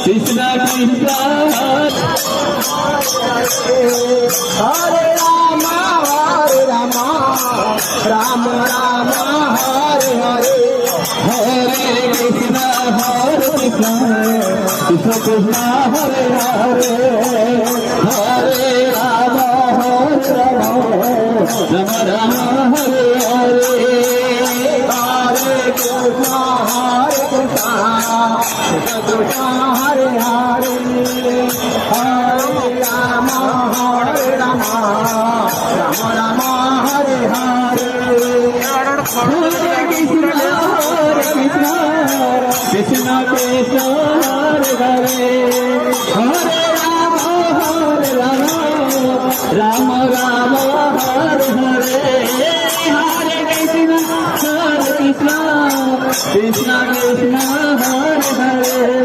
Krishna Krishna Hare Rama Rama Rama Hare Hare Hare Krishna Krishna Krishna Hare Hare Hare Rama Rama Rama Hare Hare Hare Krishna Krishna Hare Hare Hare Rama Rama Rama Hare Hare Hare Krishna Krishna Krishna Hare Hare Hare Rama Rama Rama Hare Hare Hare Krishna Krishna Krishna Hare Hare